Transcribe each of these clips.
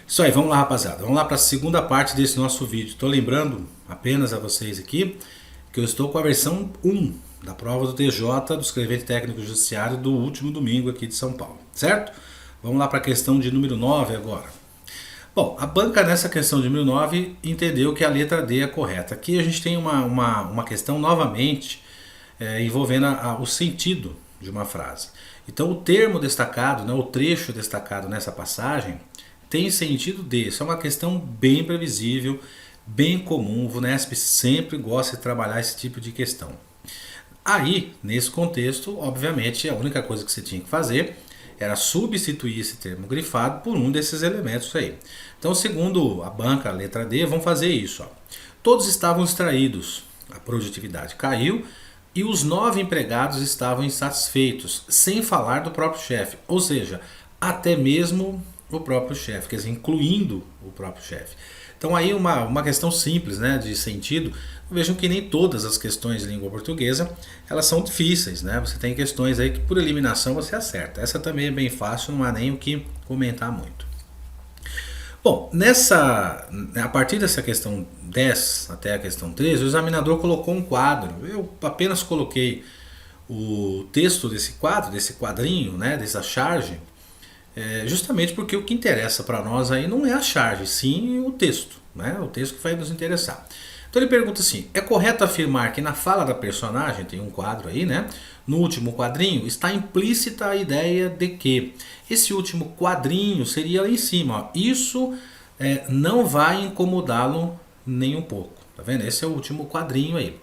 Isso aí, vamos lá, rapaziada. Vamos lá para a segunda parte desse nosso vídeo. Estou lembrando apenas a vocês aqui que eu estou com a versão 1 da prova do TJ, do escrevente técnico judiciário, do último domingo aqui de São Paulo, certo? Vamos lá para a questão de número 9 agora. Bom, a banca nessa questão de número 9 entendeu que a letra D é correta. Aqui a gente tem uma questão novamente envolvendo o sentido de uma frase. Então o termo destacado, né, o trecho destacado nessa passagem tem sentido D. Isso é uma questão bem previsível, bem comum. O VUNESP sempre gosta de trabalhar esse tipo de questão. Aí, nesse contexto, obviamente, a única coisa que você tinha que fazer era substituir esse termo grifado por um desses elementos aí. Então, segundo a banca, a letra D, vamos fazer isso. Ó. Todos estavam distraídos, a produtividade caiu e os 9 empregados estavam insatisfeitos, sem falar do próprio chefe, ou seja, até mesmo o próprio chefe, quer dizer, incluindo o próprio chefe. Então aí uma questão simples, né, de sentido. Vejam que nem todas as questões de língua portuguesa elas são difíceis, né? Você tem questões aí que por eliminação você acerta. Essa também é bem fácil, não há nem o que comentar muito. Bom, a partir dessa questão 10 até a questão 13, o examinador colocou um quadro. Eu apenas coloquei o texto desse quadro, desse quadrinho, né, dessa charge, justamente porque o que interessa para nós aí não é a charge, sim o texto, né? O texto que vai nos interessar. Então ele pergunta assim: é correto afirmar que na fala da personagem, tem um quadro aí, né? No último quadrinho está implícita a ideia de que esse último quadrinho seria lá em cima, ó, isso não vai incomodá-lo nem um pouco, tá vendo? Esse é o último quadrinho aí.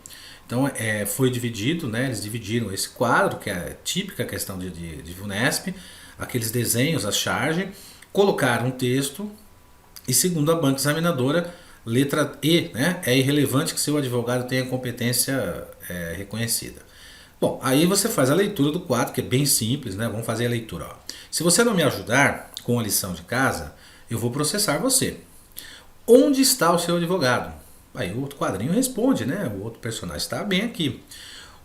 Então foi dividido, né? Eles dividiram esse quadro, que é típica questão de VUNESP, aqueles desenhos, a charge, colocaram um texto e, segundo a banca examinadora, letra E, né, é irrelevante que seu advogado tenha competência reconhecida. Bom, aí você faz a leitura do quadro, que é bem simples, né? Vamos fazer a leitura. Ó. Se você não me ajudar com a lição de casa, eu vou processar você. Onde está o seu advogado? Aí o outro quadrinho responde, né? O outro personagem está bem aqui.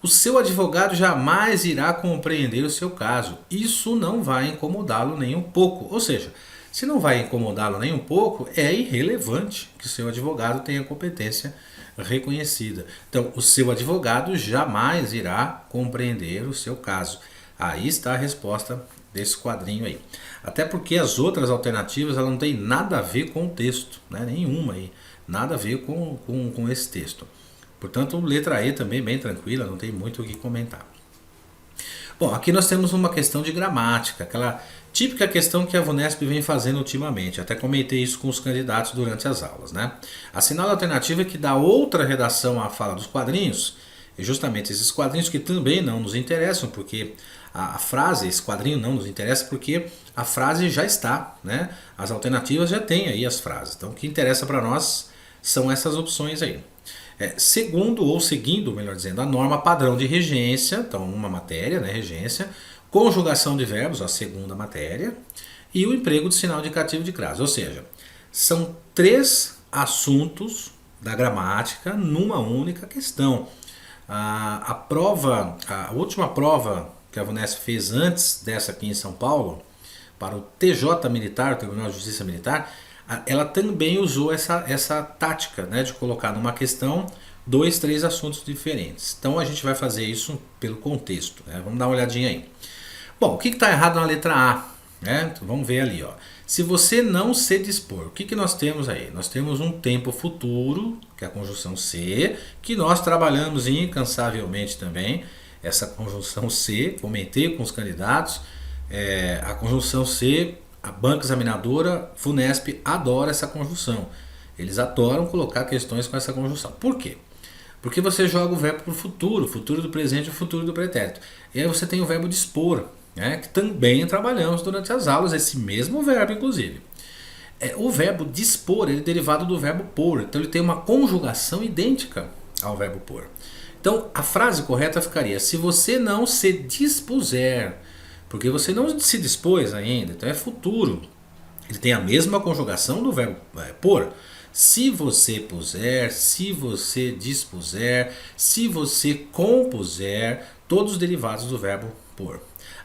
O seu advogado jamais irá compreender o seu caso. Isso não vai incomodá-lo nem um pouco. Ou seja, se não vai incomodá-lo nem um pouco, é irrelevante que o seu advogado tenha competência reconhecida. Então, o seu advogado jamais irá compreender o seu caso. Aí está a resposta desse quadrinho aí. Até porque as outras alternativas elas não têm nada a ver com o texto, né? Nenhuma aí. Nada a ver com esse texto. Portanto, letra E também bem tranquila, não tem muito o que comentar. Bom, aqui nós temos uma questão de gramática, aquela típica questão que a VUNESP vem fazendo ultimamente. Até comentei isso com os candidatos durante as aulas, né? A sinal alternativa é que dá outra redação à fala dos quadrinhos, e justamente esses quadrinhos que também não nos interessam, porque a frase, esse quadrinho não nos interessa porque a frase já está, né? As alternativas já têm aí as frases. Então o que interessa para nós são essas opções aí. Segundo ou seguindo, melhor dizendo, a norma padrão de regência, então uma matéria, né, regência, conjugação de verbos, a segunda matéria, e o emprego de sinal indicativo de crase. Ou seja, são 3 assuntos da gramática numa única questão. A última prova que a VUNESP fez antes dessa aqui em São Paulo, para o TJ Militar, o Tribunal de Justiça Militar, ela também usou essa tática, né, de colocar numa questão 2, 3 assuntos diferentes. Então a gente vai fazer isso pelo contexto, né? Vamos dar uma olhadinha aí. Bom, o que está errado na letra A? Né? Então, vamos ver ali. Ó. Se você não se dispor, o que nós temos aí? Nós temos um tempo futuro, que é a conjunção se, que nós trabalhamos incansavelmente também. Essa conjunção se, comentei com os candidatos, a conjunção se... A banca examinadora, VUNESP, adora essa conjunção. Eles adoram colocar questões com essa conjunção. Por quê? Porque você joga o verbo para o futuro do presente e o futuro do pretérito. E aí você tem o verbo dispor, né, que também trabalhamos durante as aulas, esse mesmo verbo, inclusive. O verbo dispor ele é derivado do verbo pôr, então ele tem uma conjugação idêntica ao verbo pôr. Então a frase correta ficaria: se você não se dispuser, porque você não se dispôs ainda, então é futuro. Ele tem a mesma conjugação do verbo pôr. Se você puser, se você dispuser, se você compuser, todos derivados do verbo pôr.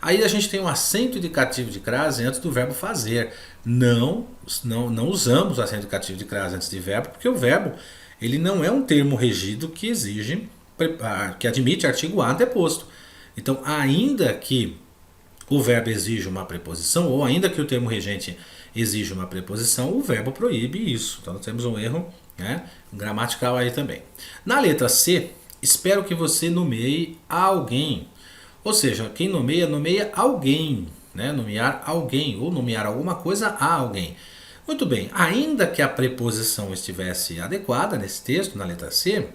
Aí a gente tem um acento indicativo de crase antes do verbo fazer. Não usamos o acento indicativo de crase antes de verbo, porque o verbo ele não é um termo regido que exige, que admite artigo A anteposto. Então, ainda que o verbo exige uma preposição, ou ainda que o termo regente exige uma preposição, o verbo proíbe isso. Então, nós temos um erro, né, gramatical aí também. Na letra C, espero que você nomeie alguém. Ou seja, quem nomeia, nomeia alguém. Né? Nomear alguém, ou nomear alguma coisa a alguém. Muito bem, ainda que a preposição estivesse adequada nesse texto, na letra C,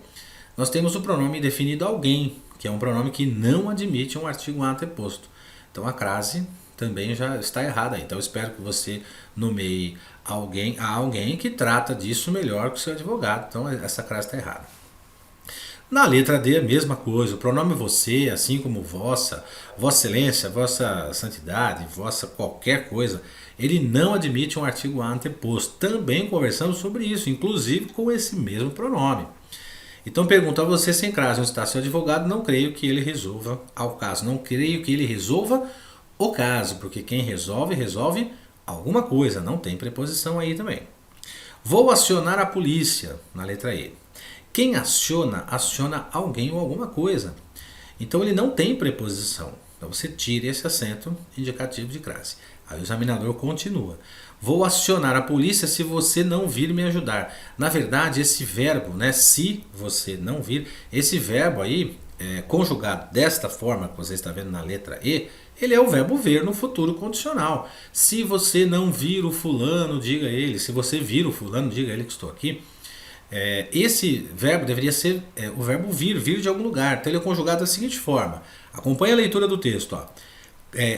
nós temos o pronome definido alguém, que é um pronome que não admite um artigo anteposto. Então a crase também já está errada aí. Então eu espero que você nomeie alguém a alguém que trata disso melhor que o seu advogado. Então essa crase está errada. Na letra D, a mesma coisa. O pronome você, assim como vossa, vossa excelência, vossa santidade, vossa qualquer coisa, ele não admite um artigo anteposto. Também conversamos sobre isso, inclusive com esse mesmo pronome. Então pergunto a você sem crase onde está seu advogado, não creio que ele resolva ao caso. Não creio que ele resolva o caso, porque quem resolve, resolve alguma coisa. Não tem preposição aí também. Vou acionar a polícia, na letra E. Quem aciona, aciona alguém ou alguma coisa. Então ele não tem preposição. Então você tira esse acento indicativo de crase. Aí o examinador continua. Vou acionar a polícia se você não vir me ajudar. Na verdade, esse verbo, né, se você não vir, esse verbo aí, conjugado desta forma que você está vendo na letra E, ele é o verbo ver no futuro condicional. Se você não vir o fulano, diga a ele. Se você vir o fulano, diga a ele que estou aqui. Esse verbo deveria ser o verbo vir de algum lugar. Então ele é conjugado da seguinte forma. Acompanhe a leitura do texto. Ó.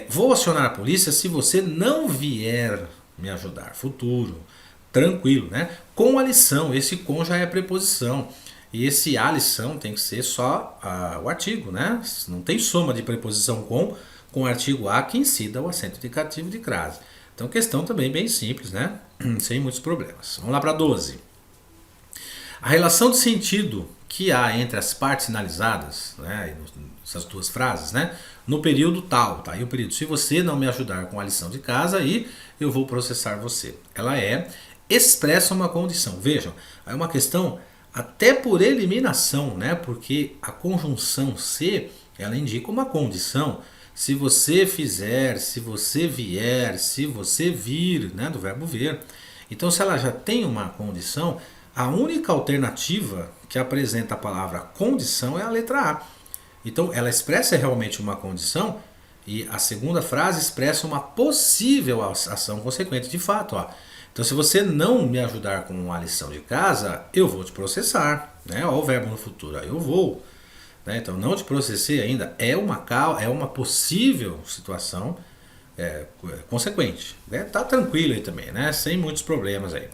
Vou acionar a polícia se você não vier me ajudar. Futuro. Tranquilo, né? Com a lição. Esse com já é preposição. E esse a lição tem que ser só o artigo, né? Não tem soma de preposição com o artigo a que incida o acento indicativo de crase. Então questão também bem simples, né? Sem muitos problemas. Vamos lá para 12. A relação de sentido que há entre as partes sinalizadas, né, essas duas frases, né, no período tal, tá aí o período, se você não me ajudar com a lição de casa, aí eu vou processar você. Ela expressa uma condição. Vejam, é uma questão até por eliminação, né, porque a conjunção se, ela indica uma condição. Se você fizer, se você vier, se você vir, né, do verbo ver. Então se ela já tem uma condição, a única alternativa que apresenta a palavra condição é a letra A. Então ela expressa realmente uma condição e a segunda frase expressa uma possível ação consequente de fato. Ó. Então se você não me ajudar com a lição de casa, eu vou te processar. Né? Ó, o verbo no futuro, eu vou. Né? Então não te processei ainda, é uma possível situação consequente. Tá tranquilo aí também, né? Sem muitos problemas aí.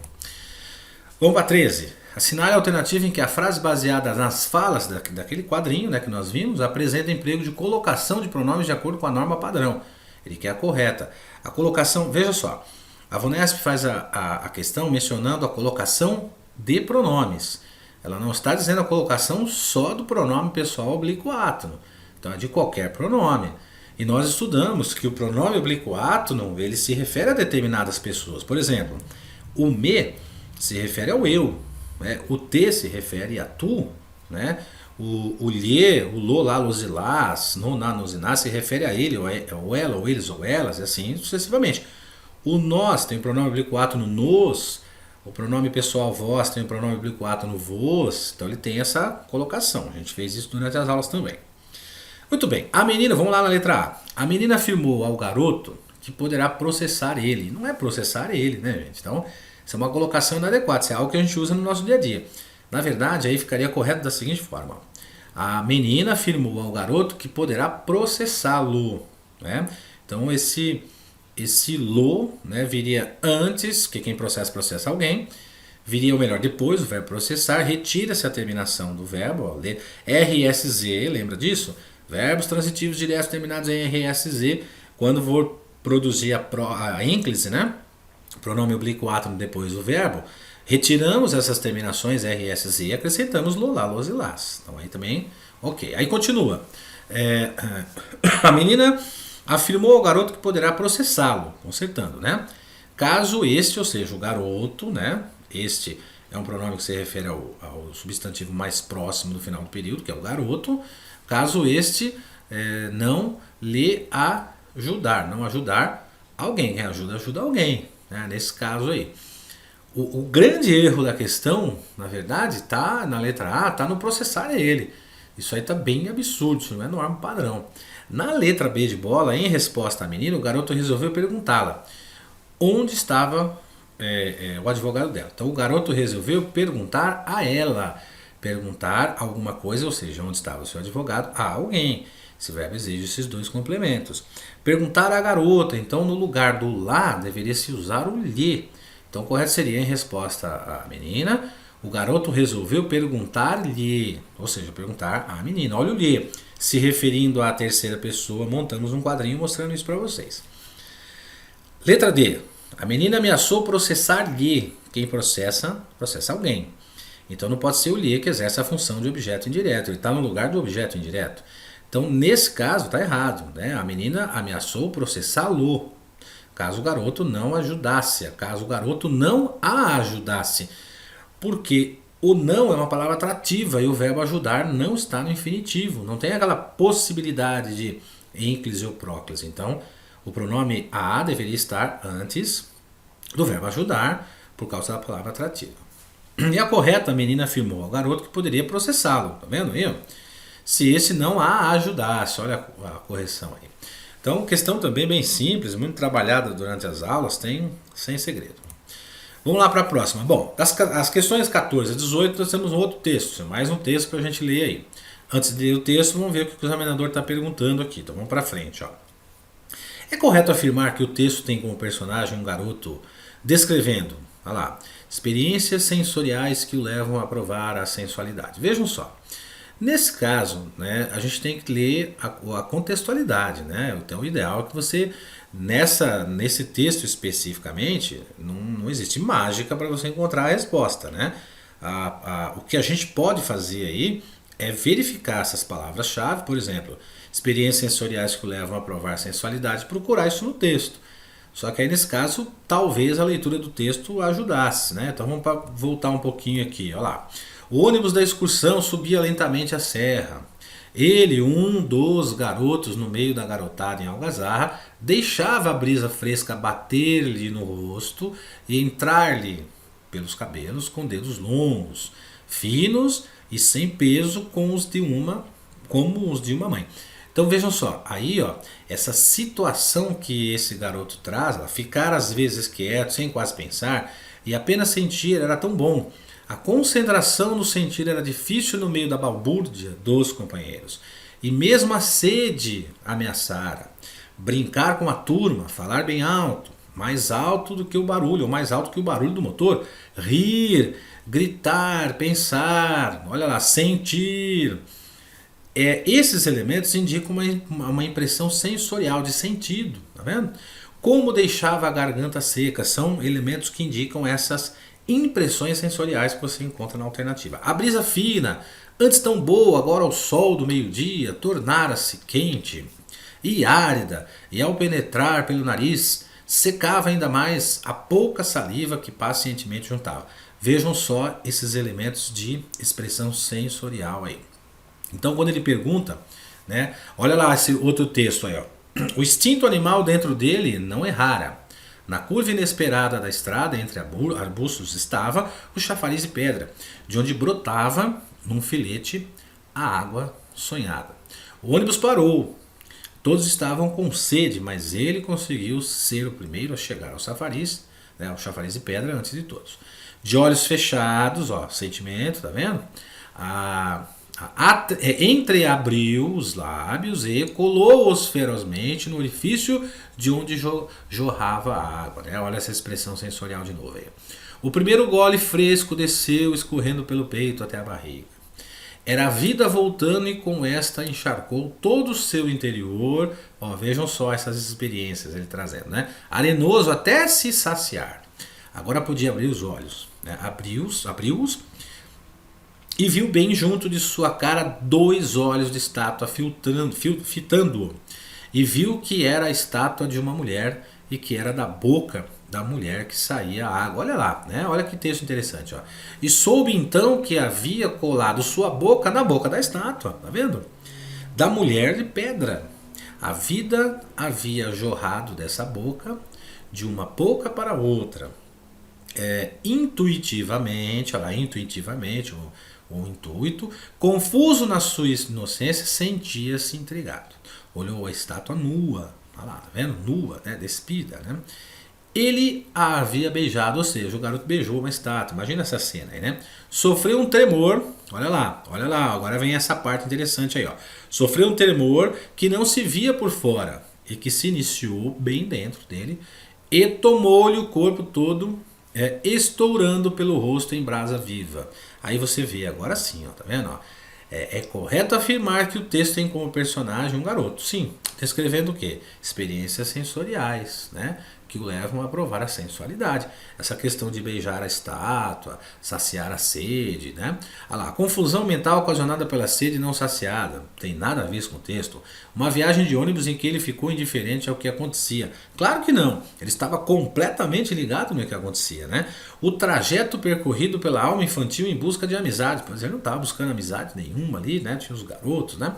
Vamos para 13. Assinale a alternativa em que a frase baseada nas falas daquele quadrinho, né, que nós vimos apresenta emprego de colocação de pronomes de acordo com a norma padrão. Ele quer a correta. A colocação, veja só, a VUNESP faz a questão mencionando a colocação de pronomes. Ela não está dizendo a colocação só do pronome pessoal oblíquo átono. Então é de qualquer pronome. E nós estudamos que o pronome oblíquo átono, ele se refere a determinadas pessoas. Por exemplo, o me se refere ao eu, né? O te se refere a tu, né? O lhe, o lo, lá, los e las, no, na, nos e nas se refere a ele, ou ela, ou eles, ou elas, e assim sucessivamente. O nós tem o pronome oblíquo átono nos, o pronome pessoal vós tem o pronome oblíquo átono vos, então ele tem essa colocação. A gente fez isso durante as aulas também. Muito bem, a menina, vamos lá na letra A. A menina afirmou ao garoto que poderá processar ele. Não é processar ele, né, gente? Então, isso é uma colocação inadequada, isso é algo que a gente usa no nosso dia a dia. Na verdade, aí ficaria correto da seguinte forma. A menina afirmou ao garoto que poderá processá-lo. Né? Então esse lo, né, viria antes, que quem processa alguém. Viria o melhor depois, o verbo processar. Retira-se a terminação do verbo. Ó, RSZ, lembra disso? Verbos transitivos diretos terminados em RSZ. Quando for produzir a ínclise, né? Pronome oblíquo átono depois do verbo, retiramos essas terminações RSZ e acrescentamos lo, lá, los e las. Então aí também, ok. Aí continua. A menina afirmou ao garoto que poderá processá-lo, consertando, né? Caso este, ou seja, o garoto, né? Este é um pronome que se refere ao substantivo mais próximo do final do período, que é o garoto. Caso este não lhe ajudar, não ajudar alguém. Quem ajuda alguém, né? Nesse caso aí. O grande erro da questão, na verdade, está na letra A, está no processar ele. Isso aí está bem absurdo, isso não é norma padrão. Na letra B de bola, em resposta à menina, o garoto resolveu perguntá-la onde estava o advogado dela. Então o garoto resolveu perguntar a ela, perguntar alguma coisa, ou seja, onde estava o seu advogado, a alguém. Esse verbo exige esses dois complementos. Perguntar à garota, então no lugar do lá deveria se usar o lhe. Então o correto seria, em resposta à menina, o garoto resolveu perguntar-lhe, ou seja, perguntar à menina. Olha o lhe, se referindo à terceira pessoa, montamos um quadrinho mostrando isso para vocês. Letra D. A menina ameaçou processar-lhe. Quem processa alguém. Então não pode ser o lhe que exerce a função de objeto indireto. Ele está no lugar do objeto indireto. Então nesse caso está errado, né? A menina ameaçou processá-lo. Caso o garoto não ajudasse, caso o garoto não a ajudasse. Porque o não é uma palavra atrativa e o verbo ajudar não está no infinitivo. Não tem aquela possibilidade de ênclise ou próclise. Então, o pronome a deveria estar antes do verbo ajudar por causa da palavra atrativa. E a correta, a menina afirmou ao garoto que poderia processá-lo. Tá vendo aí? Se esse não a ajudasse. Olha a correção aí. Então, questão também bem simples, muito trabalhada durante as aulas, tem sem segredo. Vamos lá para a próxima. Bom, as questões 14 a 18 nós temos um outro texto, mais um texto para a gente ler aí. Antes de ler o texto, vamos ver o que o examinador está perguntando aqui. Então vamos para frente. Ó. É correto afirmar que o texto tem como personagem um garoto descrevendo, olha lá, experiências sensoriais que o levam a provar a sensualidade. Vejam só. Nesse caso, né, a gente tem que ler a contextualidade, né? Então o ideal é que você, nesse texto especificamente, não existe mágica para você encontrar a resposta, né? O que a gente pode fazer aí é verificar essas palavras-chave, por exemplo, experiências sensoriais que o levam a provar a sensualidade, procurar isso no texto. Só que aí nesse caso, talvez a leitura do texto ajudasse, né? Então vamos voltar um pouquinho aqui, olha lá. O ônibus da excursão subia lentamente a serra. Ele, um dos garotos no meio da garotada em algazarra, deixava a brisa fresca bater-lhe no rosto e entrar-lhe pelos cabelos com dedos longos, finos e sem peso como os de uma mãe. Então vejam só, aí ó, essa situação que esse garoto traz, ficar às vezes quieto, sem quase pensar, e apenas sentir era tão bom. A concentração no sentir era difícil no meio da balbúrdia dos companheiros. E mesmo a sede ameaçara. Brincar com a turma, falar bem alto, mais alto do que o barulho, ou mais alto que o barulho do motor. Rir, gritar, pensar, olha lá, sentir. Esses elementos indicam uma impressão sensorial de sentido, tá vendo? Como deixava a garganta seca, são elementos que indicam essas impressões sensoriais que você encontra na alternativa. A brisa fina, antes tão boa, agora ao sol do meio-dia, tornara-se quente e árida, e ao penetrar pelo nariz, secava ainda mais a pouca saliva que pacientemente juntava. Vejam só esses elementos de expressão sensorial aí. Então quando ele pergunta, né, olha lá esse outro texto aí, ó. O instinto animal dentro dele não errara. Na curva inesperada da estrada, entre arbustos, estava o chafariz de pedra, de onde brotava, num filete, a água sonhada. O ônibus parou. Todos estavam com sede, mas ele conseguiu ser o primeiro a chegar ao chafariz, né, o chafariz de pedra, antes de todos. De olhos fechados, ó, sentimento, tá vendo? Entreabriu os lábios e colou-os ferozmente no orifício de onde jorrava a água. Né? Olha essa expressão sensorial de novo aí. O primeiro gole fresco desceu escorrendo pelo peito até a barriga. Era a vida voltando e com esta encharcou todo o seu interior. Ó, vejam só essas experiências ele trazendo. Né? Arenoso até se saciar. Agora podia abrir os olhos. Né? Abriu-os. E viu bem junto de sua cara 2 olhos de estátua fitando-o. e viu que era a estátua de uma mulher e que era da boca da mulher que saía a água. Olha lá, né? Olha que texto interessante, ó. E soube então que havia colado sua boca na boca da estátua, tá vendo? Da mulher de pedra. A vida havia jorrado dessa boca de uma boca para outra. Intuitivamente, olha lá, intuitivamente, o intuito, confuso na sua inocência, sentia-se intrigado. Olhou a estátua nua, olha lá, tá vendo? Nua, né? Despida, né? Ele a havia beijado, ou seja, o garoto beijou uma estátua. Imagina essa cena aí, né? Sofreu um tremor, olha lá, agora vem essa parte interessante aí, ó. Sofreu um tremor que não se via por fora e que se iniciou bem dentro dele e tomou-lhe o corpo todo, estourando pelo rosto em brasa viva. Aí você vê, agora sim, ó, tá vendo? Ó? É correto afirmar que o texto tem como personagem um garoto. Sim, descrevendo o quê? Experiências sensoriais, né? Que o levam a provar a sensualidade. Essa questão de beijar a estátua, saciar a sede, né? Olha lá, confusão mental ocasionada pela sede não saciada. Tem nada a ver com o texto. Uma viagem de ônibus em que ele ficou indiferente ao que acontecia. Claro que não. Ele estava completamente ligado no que acontecia, né? O trajeto percorrido pela alma infantil em busca de amizade. Pois ele não estava buscando amizade nenhuma ali, né? Tinha os garotos, né?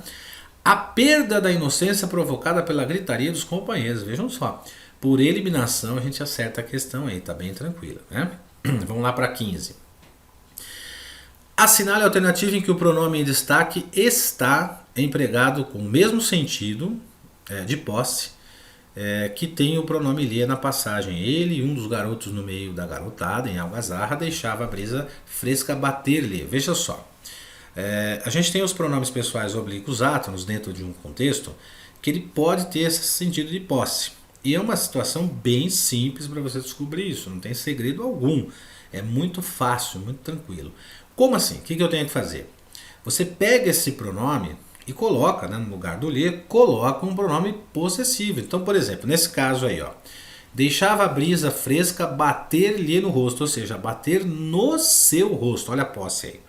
A perda da inocência provocada pela gritaria dos companheiros. Vejam só. Por eliminação a gente acerta a questão aí, tá bem tranquila, né? Vamos lá para 15. Assinale a alternativa em que o pronome em destaque está empregado com o mesmo sentido de posse que tem o pronome lhe na passagem. Ele e um dos garotos no meio da garotada, em algazarra, deixava a brisa fresca bater-lhe. Veja só. A gente tem os pronomes pessoais oblíquos átonos dentro de um contexto que ele pode ter esse sentido de posse. E é uma situação bem simples para você descobrir isso, não tem segredo algum. É muito fácil, muito tranquilo. Como assim? O que eu tenho que fazer? Você pega esse pronome e coloca, né, no lugar do lhe, coloca um pronome possessivo. Então, por exemplo, nesse caso aí, ó, deixava a brisa fresca bater-lhe no rosto, ou seja, bater no seu rosto. Olha a posse aí.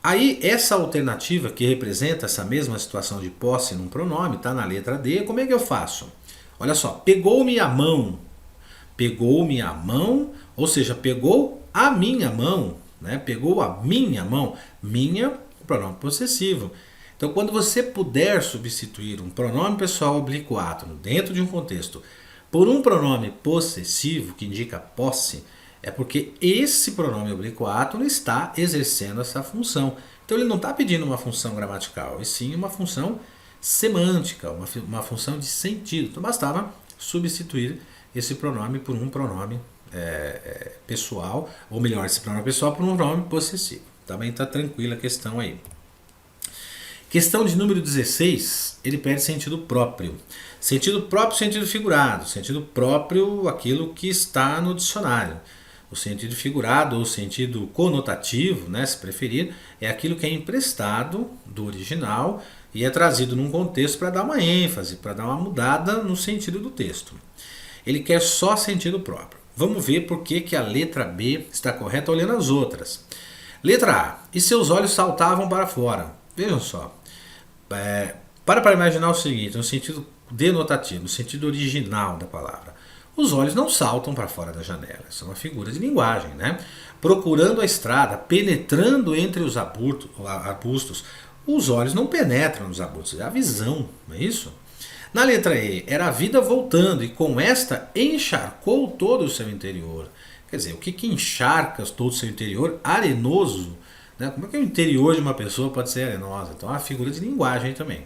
Aí, essa alternativa que representa essa mesma situação de posse num pronome, está na letra D, como é que eu faço? Olha só, pegou-me a mão, ou seja, pegou a minha mão, né? Pegou a minha mão, minha, pronome possessivo. Então, quando você puder substituir um pronome pessoal oblíquo átono dentro de um contexto por um pronome possessivo que indica posse, é porque esse pronome oblíquo átono está exercendo essa função. Então, ele não está pedindo uma função gramatical, e sim uma função semântica, uma função de sentido. Então bastava substituir esse pronome por um pronome pessoal, ou melhor, esse pronome pessoal por um pronome possessivo. Também está tranquila a questão aí. Questão de número 16, ele pede sentido próprio. Sentido próprio, sentido figurado. Sentido próprio, aquilo que está no dicionário. O sentido figurado ou sentido conotativo, né, se preferir, é aquilo que é emprestado do original e é trazido num contexto para dar uma ênfase, para dar uma mudada no sentido do texto. Ele quer só sentido próprio. Vamos ver por que a letra B está correta olhando as outras. Letra A. E seus olhos saltavam para fora. Vejam só. Para imaginar o seguinte, no sentido denotativo, no sentido original da palavra. Os olhos não saltam para fora da janela. Isso é uma figura de linguagem, né? Procurando a estrada, penetrando entre os arbustos. Os olhos não penetram nos arbustos, é a visão, não é isso? Na letra E, era a vida voltando e com esta encharcou todo o seu interior. Quer dizer, o que encharca todo o seu interior? Arenoso. Né? Como é que o interior de uma pessoa pode ser arenosa? Então é uma figura de linguagem também.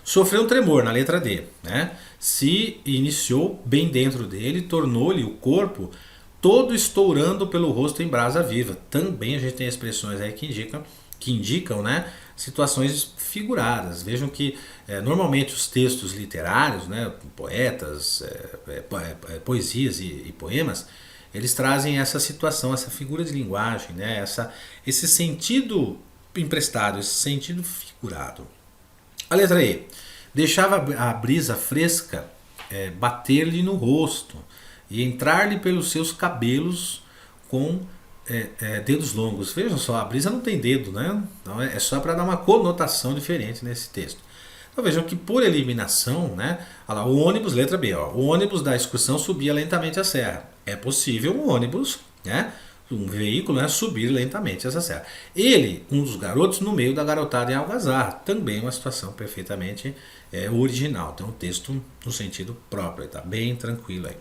Sofreu um tremor na letra D, né? Se iniciou bem dentro dele, tornou-lhe o corpo todo estourando pelo rosto em brasa viva. Também a gente tem expressões aí que indicam, né, situações figuradas. Vejam que normalmente os textos literários, né, poetas, poesias e poemas, eles trazem essa situação, essa figura de linguagem, né, esse sentido emprestado, esse sentido figurado. A letra E. Deixava a brisa fresca bater-lhe no rosto e entrar-lhe pelos seus cabelos com dedos longos. Vejam só, a brisa não tem dedo, né? Então é só para dar uma conotação diferente nesse texto. Então vejam que por eliminação, né? Olha lá, o ônibus, letra B, ó, o ônibus da excursão subia lentamente a serra. É possível um ônibus, né? Um veículo, né, subir lentamente essa serra. Ele, um dos garotos, no meio da garotada em algazarra. Também uma situação perfeitamente original. Então o texto no sentido próprio, tá bem tranquilo aí.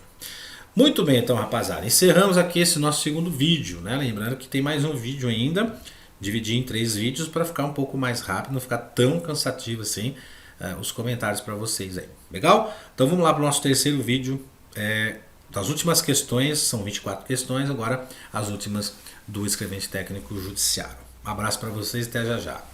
Muito bem, então, rapaziada. Encerramos aqui esse nosso segundo vídeo, né? Lembrando que tem mais um vídeo ainda. Dividi em 3 vídeos para ficar um pouco mais rápido, não ficar tão cansativo assim os comentários para vocês aí. Legal? Então vamos lá para o nosso terceiro vídeo. Das últimas questões, são 24 questões, agora as últimas do escrevente técnico judiciário. Um abraço para vocês e até já já.